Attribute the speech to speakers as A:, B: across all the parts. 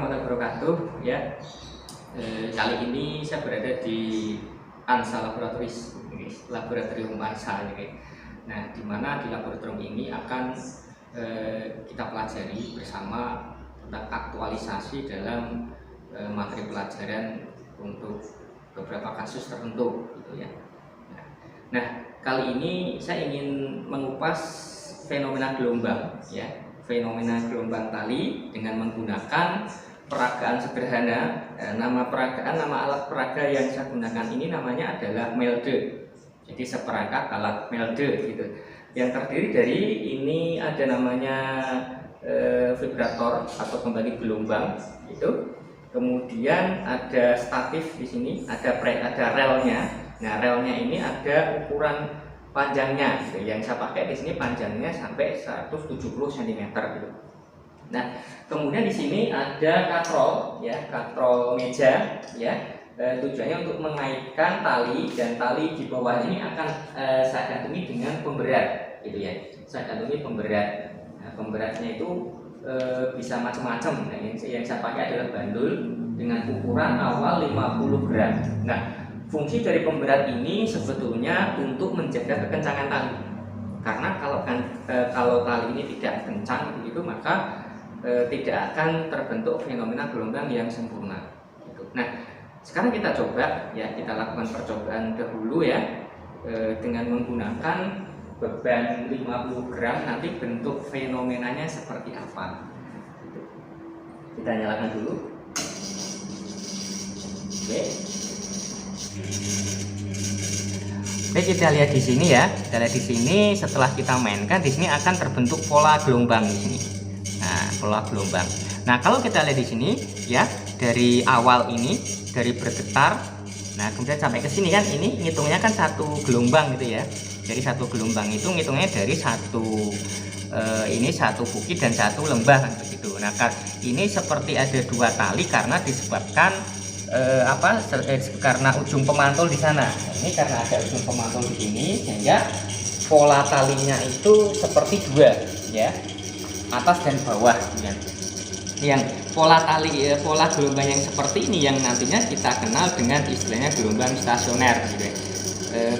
A: warahmatullahi wabarakatuh. Ya, kali ini saya berada di ANSA Laboratorium ANSA ini. Nah, di mana di laboratorium ini akan kita pelajari bersama tentang aktualisasi dalam materi pelajaran untuk beberapa kasus tertentu, gitu ya. Nah, kali ini saya ingin mengupas fenomena gelombang, ya, fenomena gelombang tali dengan menggunakan peragaan sederhana. Nama alat peraga yang saya gunakan ini namanya adalah melde. Jadi seperangkat alat melde gitu. Yang terdiri dari ini ada namanya vibrator atau kembali gelombang itu. Kemudian ada statif di sini, ada relnya. Nah, relnya ini ada ukuran panjangnya gitu. Yang saya pakai di sini panjangnya sampai 170 cm gitu. Nah, kemudian di sini ada katrol, ya, katrol meja, ya. Tujuannya untuk mengaitkan tali, dan tali di bawah ini akan saya gantungi dengan pemberat, gitu ya. Saya gantungi pemberat. Nah, pemberatnya itu bisa macam-macam. Nah, yang saya pakai adalah bandul dengan ukuran awal 50 gram. Nah, fungsi dari pemberat ini sebetulnya untuk menjaga kekencangan tali. Karena kalau tali ini tidak kencang begitu, maka tidak akan terbentuk fenomena gelombang yang sempurna. Gitu. Nah, sekarang kita coba, ya, kita lakukan percobaan dahulu, ya, dengan menggunakan beban 50 gram. Nanti bentuk fenomenanya seperti apa? Gitu. Kita nyalakan dulu. Oke. Oke, kita lihat di sini, ya. Kita lihat di sini, setelah kita mainkan di sini akan terbentuk pola gelombang di sini. Nah, pola gelombang. Nah, kalau kita lihat di sini, ya, dari awal ini, dari bergetar, nah kemudian sampai ke sini kan, ini ngitungnya kan satu gelombang gitu ya. Jadi satu gelombang itu ngitungnya dari ini satu bukit dan satu lembah kan begitu. Nah, ini seperti ada dua tali karena disebabkan karena ujung pemantul di sana. Nah, ini karena ada ujung pemantul di sini sehingga pola talinya itu seperti dua, ya, atas dan bawah, ya. Yang pola gelombang yang seperti ini yang nantinya kita kenal dengan istilahnya gelombang stasioner, gitu ya.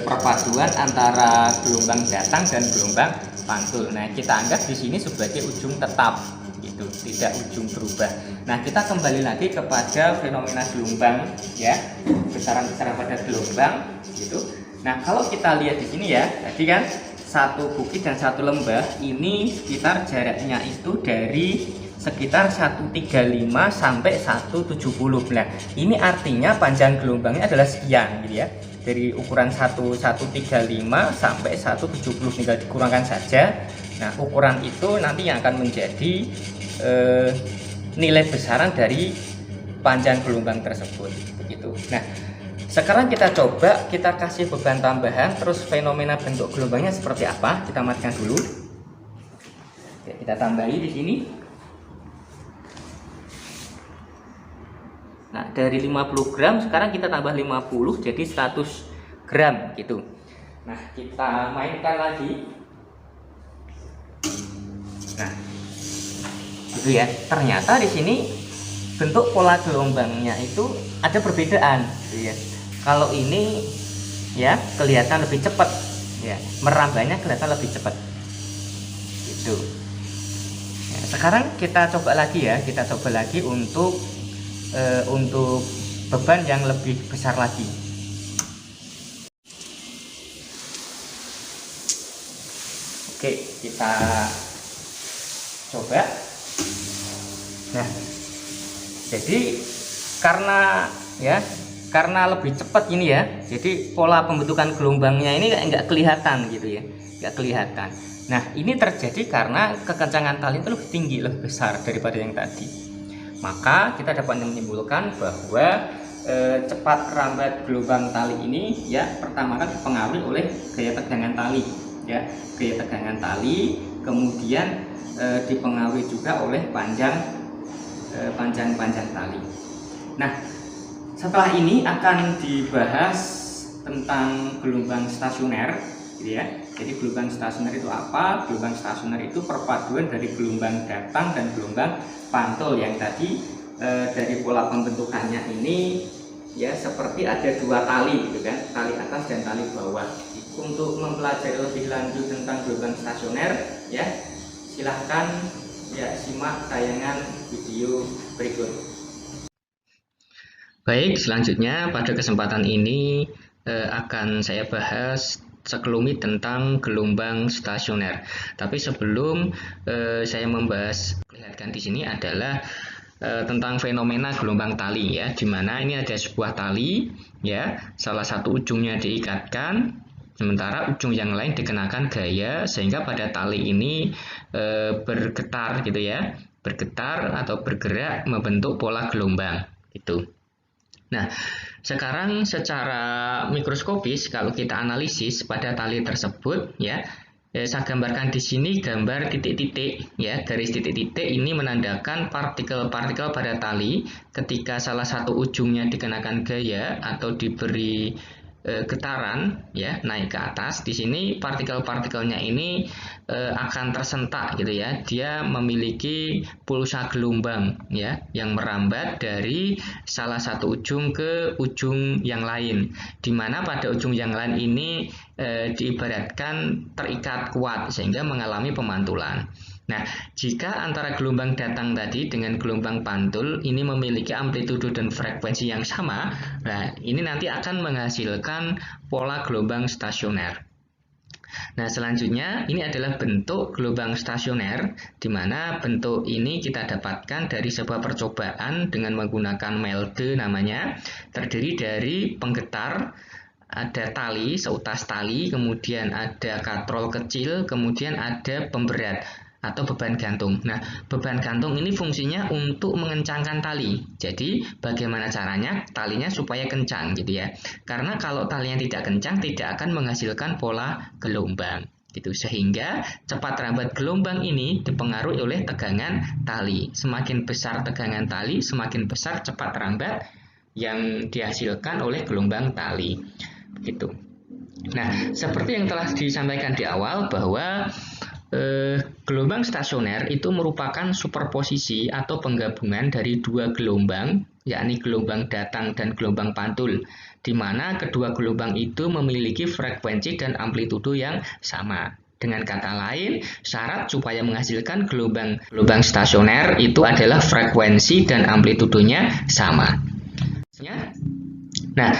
A: Perpaduan antara gelombang datang dan gelombang pantul. Nah, kita anggap di sini sebagai ujung tetap, gitu, tidak ujung berubah. Nah, kita kembali lagi kepada fenomena gelombang, ya, besaran-besaran pada gelombang, gitu. Nah, kalau kita lihat di sini, ya, tadi kan satu bukit dan satu lembah ini sekitar jaraknya itu dari sekitar 135 sampai 170. Nah, ini artinya panjang gelombangnya adalah sekian, gitu ya. Dari ukuran 135 sampai 170 tinggal dikurangkan saja. Nah, ukuran itu nanti yang akan menjadi nilai besaran dari panjang gelombang tersebut, begitu. Nah, sekarang kita coba, kita kasih beban tambahan, terus fenomena bentuk gelombangnya seperti apa? Kita matikan dulu. Oke, kita tambahi di sini. Nah, dari 50 gram sekarang kita tambah 50 jadi 100 gram gitu. Nah, kita mainkan lagi. Nah, gitu ya. Ternyata di sini bentuk pola gelombangnya itu ada perbedaan, gitu ya. Kalau ini, ya, kelihatan lebih cepat, ya, merambahnya kelihatan lebih cepat, gitu. Nah, sekarang kita coba lagi, ya, kita coba lagi untuk beban yang lebih besar lagi. Oke, kita coba. Nah, jadi karena lebih cepat ini, ya, jadi pola pembentukan gelombangnya ini nggak kelihatan, gitu ya, nggak kelihatan. Nah, ini terjadi karena kekencangan tali itu lebih tinggi, lebih besar daripada yang tadi. Maka kita dapat menyimpulkan bahwa cepat rambat gelombang tali ini, ya, pertama kan dipengaruhi oleh gaya tegangan tali, ya, gaya tegangan tali, kemudian dipengaruhi juga oleh panjang tali. Nah, setelah ini akan dibahas tentang gelombang stasioner, gitu ya. Jadi gelombang stasioner itu apa? Gelombang stasioner itu perpaduan dari gelombang datang dan gelombang pantul yang tadi dari pola pembentukannya ini ya seperti ada dua tali gitu kan, tali atas dan tali bawah. Untuk mempelajari lebih lanjut tentang gelombang stasioner ya silahkan ya simak tayangan video berikut. Baik, selanjutnya pada kesempatan ini akan saya bahas sekelumit tentang gelombang stasioner. Tapi sebelum saya membahas, lihatkan di sini adalah tentang fenomena gelombang tali ya, di mana ini ada sebuah tali ya, salah satu ujungnya diikatkan, sementara ujung yang lain dikenakan gaya sehingga pada tali ini bergetar gitu ya, bergetar atau bergerak membentuk pola gelombang itu. Nah, sekarang secara mikroskopis kalau kita analisis pada tali tersebut ya, saya gambarkan di sini gambar titik-titik ya, garis titik-titik ini menandakan partikel-partikel pada tali ketika salah satu ujungnya dikenakan gaya atau diberi getaran ya naik ke atas. Di sini partikel-partikelnya ini akan tersentak gitu ya, dia memiliki pulsa gelombang ya yang merambat dari salah satu ujung ke ujung yang lain, dimana pada ujung yang lain ini diibaratkan terikat kuat sehingga mengalami pemantulan. Nah, jika antara gelombang datang tadi dengan gelombang pantul ini memiliki amplitudo dan frekuensi yang sama, nah ini nanti akan menghasilkan pola gelombang stasioner. Nah, selanjutnya ini adalah bentuk gelombang stasioner, di mana bentuk ini kita dapatkan dari sebuah percobaan dengan menggunakan melde namanya, terdiri dari penggetar, ada tali, seutas tali, kemudian ada katrol kecil, kemudian ada pemberat atau beban gantung. Nah, beban gantung ini fungsinya untuk mengencangkan tali. Jadi, bagaimana caranya? Talinya supaya kencang gitu ya. Karena kalau talinya tidak kencang, tidak akan menghasilkan pola gelombang. Gitu. Sehingga cepat rambat gelombang ini dipengaruhi oleh tegangan tali. Semakin besar tegangan tali, semakin besar cepat rambat yang dihasilkan oleh gelombang tali. Begitu. Nah, seperti yang telah disampaikan di awal bahwa gelombang stasioner itu merupakan superposisi atau penggabungan dari dua gelombang, yakni gelombang datang dan gelombang pantul, di mana kedua gelombang itu memiliki frekuensi dan amplitudo yang sama. Dengan kata lain, syarat supaya menghasilkan gelombang stasioner itu adalah frekuensi dan amplitudonya sama. Nah,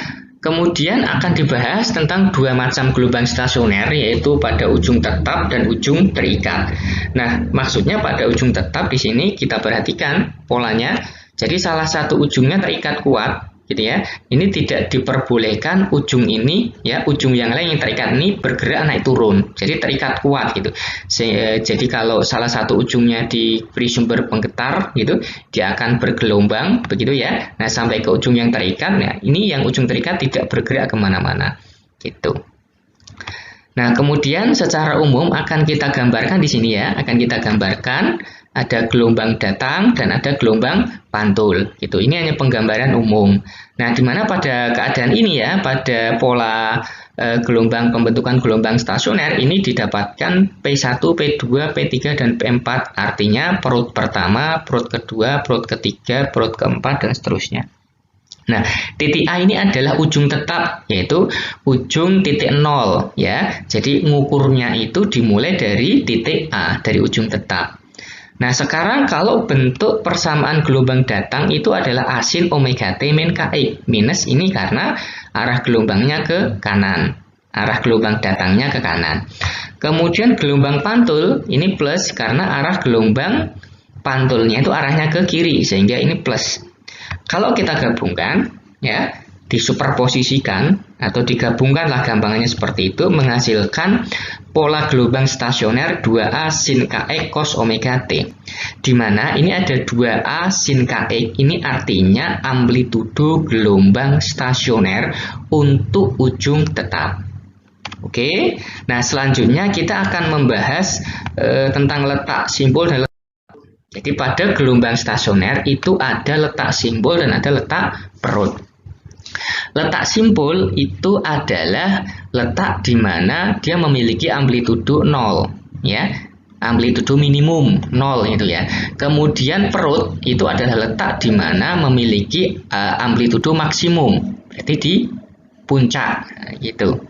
A: kemudian akan dibahas tentang dua macam gelombang stasioner, yaitu pada ujung tetap dan ujung terikat. Nah, maksudnya pada ujung tetap di sini kita perhatikan polanya. Jadi salah satu ujungnya terikat kuat, gitu ya. Ini tidak diperbolehkan ujung ini, ya, ujung yang lain yang terikat ini bergerak naik turun. Jadi terikat kuat, gitu. Jadi kalau salah satu ujungnya diberi sumber penggetar, gitu, dia akan bergelombang, begitu ya. Nah, sampai ke ujung yang terikat, nah ini yang ujung terikat tidak bergerak kemana-mana, gitu. Nah, kemudian secara umum akan kita gambarkan di sini ya, akan kita gambarkan ada gelombang datang dan ada gelombang pantul, gitu. Ini hanya penggambaran umum. Nah, di mana pada keadaan ini ya, pada pola gelombang pembentukan gelombang stasioner ini didapatkan P1, P2, P3 dan P4. Artinya perut pertama, perut kedua, perut ketiga, perut keempat dan seterusnya. Nah, titik A ini adalah ujung tetap, yaitu ujung titik 0 ya. Jadi ngukurnya itu dimulai dari titik A, dari ujung tetap. Nah, sekarang kalau bentuk persamaan gelombang datang itu adalah A sin omega T min KX. Minus ini karena arah gelombangnya ke kanan. Arah gelombang datangnya ke kanan. Kemudian gelombang pantul ini plus karena arah gelombang pantulnya itu arahnya ke kiri, sehingga ini plus. Kalau kita gabungkan, ya, disuperposisikan atau digabungkanlah gampangannya seperti itu, menghasilkan pola gelombang stasioner 2A sin KX cos omega T. Di mana ini ada 2A sin KX, ini artinya amplitudo gelombang stasioner untuk ujung tetap. Oke, nah selanjutnya kita akan membahas tentang letak simpul dan letak. Jadi pada gelombang stasioner itu ada letak simpul dan ada letak perut. Letak simpul itu adalah letak di mana dia memiliki amplitudo 0, ya. amplitudo minimum 0 itu ya. Kemudian perut itu adalah letak di mana memiliki amplitudo maksimum, berarti di puncak gitu.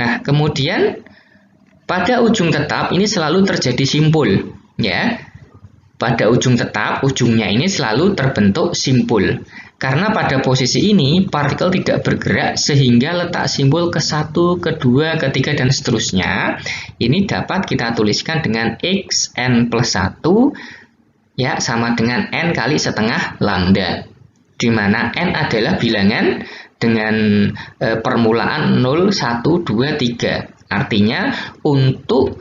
A: Nah, kemudian pada ujung tetap ini selalu terjadi simpul ya. Pada ujung tetap, ujungnya ini selalu terbentuk simpul. Karena pada posisi ini partikel tidak bergerak sehingga letak simpul ke-1, ke-2, ke-3 dan seterusnya ini dapat kita tuliskan dengan xn plus 1 ya sama dengan n kali setengah lambda, di mana n adalah bilangan dengan permulaan 0, 1, 2, 3. Artinya untuk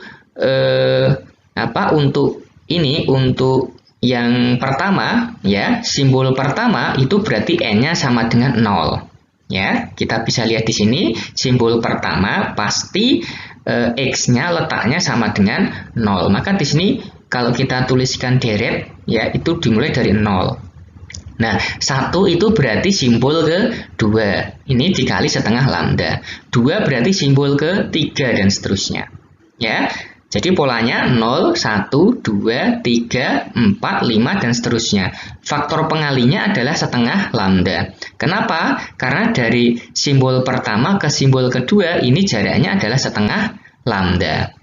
A: untuk yang pertama ya, simbol pertama itu berarti n-nya sama dengan 0. Ya, kita bisa lihat di sini simbol pertama pasti x-nya letaknya sama dengan 0. Maka di sini kalau kita tuliskan deret ya itu dimulai dari 0. Nah, 1 itu berarti simbol kedua. Ini dikali setengah lambda. 2 berarti simbol ketiga dan seterusnya. Ya. Jadi polanya 0, 1, 2, 3, 4, 5, dan seterusnya. Faktor pengalinya adalah setengah lambda. Kenapa? Karena dari simbol pertama ke simbol kedua ini jaraknya adalah setengah lambda.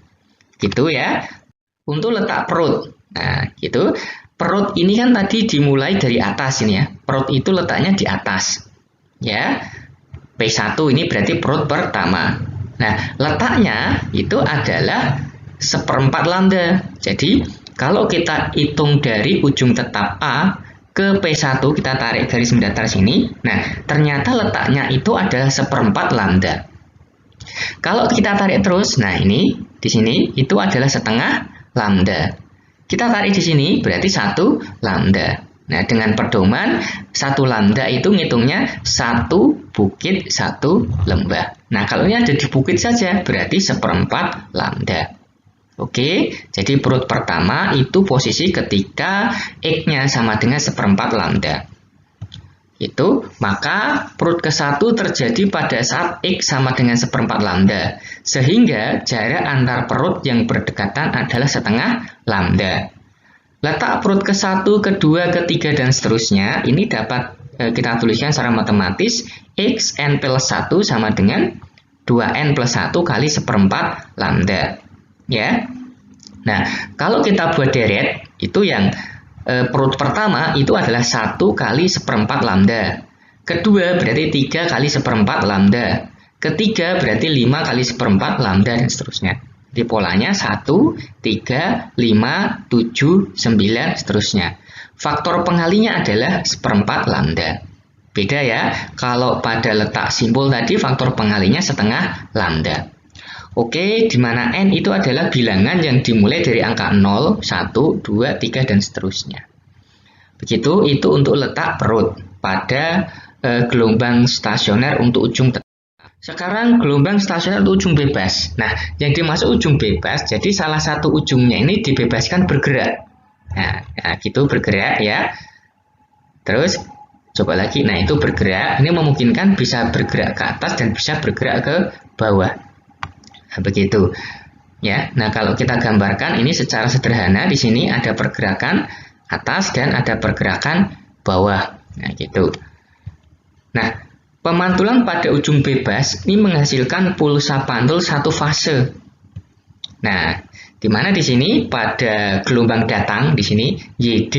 A: Gitu ya. Untuk letak perut. Nah, gitu. Perut ini kan tadi dimulai dari atas ini ya. Perut itu letaknya di atas. Ya. P1 ini berarti perut pertama. Nah, letaknya itu adalah 1/4 lambda. Jadi kalau kita hitung dari ujung tetap A ke P1, kita tarik garis mendatar sini. Nah, ternyata letaknya itu adalah 1/4 lambda. Kalau kita tarik terus, nah ini di sini itu adalah setengah lambda. Kita tarik di sini berarti 1 lambda. Nah, dengan pedoman 1 lambda itu ngitungnya 1 bukit 1 lembah. Nah, kalau ini ada di bukit saja berarti 1/4 lambda. Oke, jadi perut pertama itu posisi ketika X-nya sama dengan 1/4 lambda. Itu, maka perut ke-1 terjadi pada saat X sama dengan 1/4 lambda. Sehingga jarak antar perut yang berdekatan adalah setengah lambda. Letak perut ke-1, ke-2, ke-3, dan seterusnya, ini dapat kita tuliskan secara matematis, Xn plus 1 sama dengan 2n plus 1 kali 1/4 lambda. Ya, nah kalau kita buat deret itu yang perut pertama itu adalah 1 kali 1/4 lambda, kedua berarti 3 kali 1/4 lambda, ketiga berarti 5 kali 1/4 lambda dan seterusnya. Di polanya 1, 3, 5, 7, 9 seterusnya. Faktor pengalinya adalah 1/4 lambda. Beda ya, kalau pada letak simbol tadi faktor pengalinya setengah lambda. Oke, di mana n itu adalah bilangan yang dimulai dari angka 0, 1, 2, 3, dan seterusnya. Begitu, itu untuk letak perut pada gelombang stasioner untuk ujung tetap. Sekarang gelombang stasioner untuk ujung bebas. Nah, yang dimaksud ujung bebas, jadi salah satu ujungnya ini dibebaskan bergerak. Nah, gitu bergerak ya. Terus, coba lagi, nah itu bergerak. Ini memungkinkan bisa bergerak ke atas dan bisa bergerak ke bawah. Begitu ya. Nah, kalau kita gambarkan ini secara sederhana, di sini ada pergerakan atas dan ada pergerakan bawah. Nah, gitu. Nah, pemantulan pada ujung bebas ini menghasilkan pulsa pantul satu fase. Nah, di mana di sini pada gelombang datang di sini YD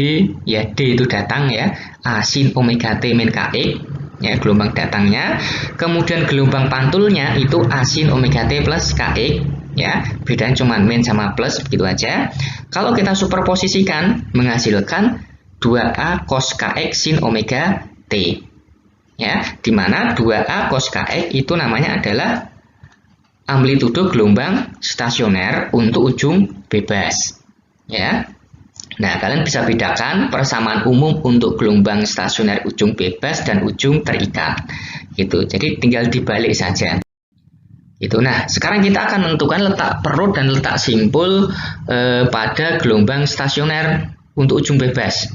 A: ya, D itu datang ya, A sin omega T min KX ya, gelombang datangnya. Kemudian gelombang pantulnya itu A sin omega T plus KX ya, bedanya cuma min sama plus begitu aja. Kalau kita superposisikan menghasilkan 2A cos KX sin omega T ya, dimana 2A cos KX itu namanya adalah amplitudo gelombang stasioner untuk ujung bebas ya. Nah, kalian bisa bedakan persamaan umum untuk gelombang stasioner ujung bebas dan ujung terikat gitu. Jadi tinggal dibalik saja itu. Nah, sekarang kita akan menentukan letak perut dan letak simpul pada gelombang stasioner untuk ujung bebas.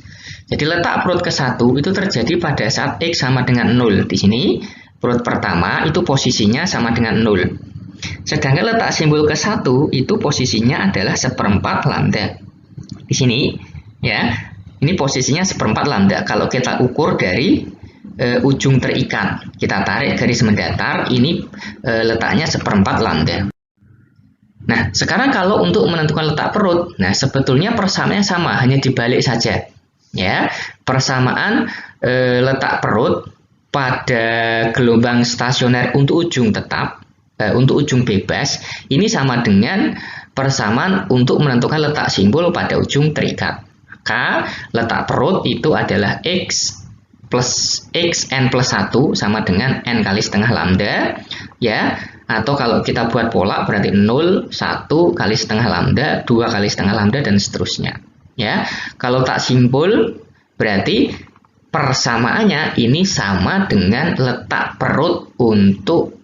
A: Jadi letak perut ke-1 itu terjadi pada saat X sama dengan 0. Di sini perut pertama itu posisinya sama dengan 0. Sedangkan letak simbol ke-1 itu posisinya adalah 1/4 lambda. Di sini ya, ini posisinya 1/4 lambda. Kalau kita ukur dari ujung terikat, kita tarik garis mendatar, ini letaknya 1/4 lambda. Nah, sekarang kalau untuk menentukan letak perut, nah sebetulnya persamaannya sama, hanya dibalik saja. Ya, persamaan letak perut pada gelombang stasioner untuk ujung tetap, untuk ujung bebas, ini sama dengan persamaan untuk menentukan letak simbol pada ujung terikat. Maka letak perut itu adalah X plus X n plus 1 sama dengan n kali setengah lambda, ya. Atau kalau kita buat pola berarti 0, 1 kali setengah lambda, 2 kali setengah lambda, dan seterusnya. Ya, kalau tak simbol berarti persamaannya ini sama dengan letak perut untuk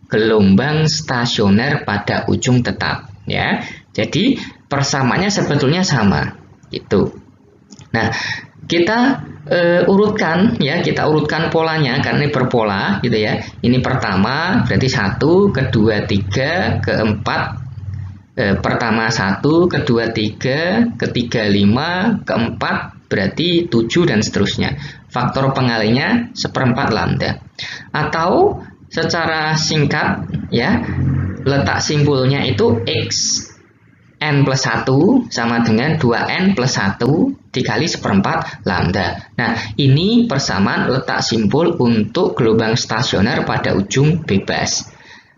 A: gelombang stasioner pada ujung tetap. Ya, jadi persamaannya sebetulnya sama. Gitu. Nah, kita urutkan ya, kita urutkan polanya karena ini berpola gitu ya. Ini pertama berarti 1, kedua 3, keempat pertama 1, kedua 3, ketiga 5, keempat berarti 7 dan seterusnya. Faktor pengalinya 1/4 lambda. Atau secara singkat ya, letak simbolnya itu X n plus 1 sama dengan 2n plus 1 dikali 1/4 lambda. Nah, ini persamaan letak simbol untuk gelombang stasioner pada ujung bebas.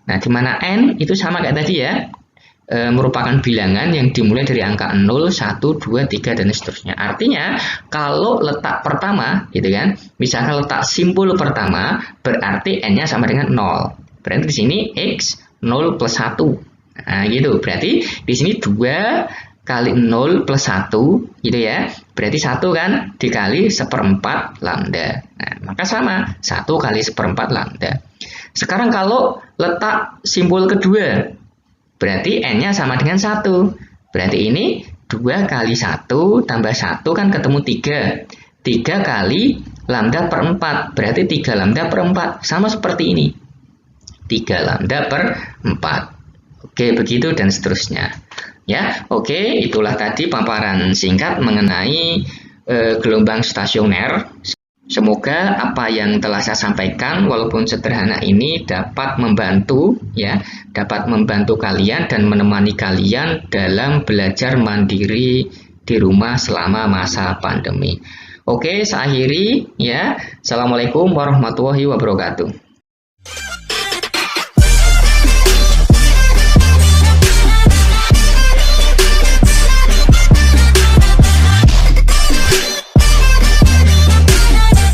A: Nah, di mana n itu sama kayak tadi ya, merupakan bilangan yang dimulai dari angka 0, 1, 2, 3, dan seterusnya. Artinya, kalau letak pertama, gitu kan, misalkan letak simbol pertama, berarti n-nya sama dengan 0. Berarti di sini x 0 plus 1. Nah, gitu. Berarti di sini 2 kali 0 plus 1 gitu ya. Berarti 1 kan dikali 1/4 lambda. Nah, maka sama 1 kali 1/4 lambda. Sekarang kalau letak simbol kedua, berarti n-nya sama dengan 1. Berarti ini 2 kali 1 tambah 1 kan ketemu 3. 3 kali lambda per 4. Berarti 3 lambda per 4. Sama seperti ini. 3 lambda per 4. Oke, begitu dan seterusnya. Ya, oke, itulah tadi paparan singkat mengenai gelombang stasioner. Semoga apa yang telah saya sampaikan walaupun sederhana ini dapat membantu ya, dapat membantu kalian dan menemani kalian dalam belajar mandiri di rumah selama masa pandemi. Oke, saya akhiri ya. Assalamualaikum warahmatullahi wabarakatuh.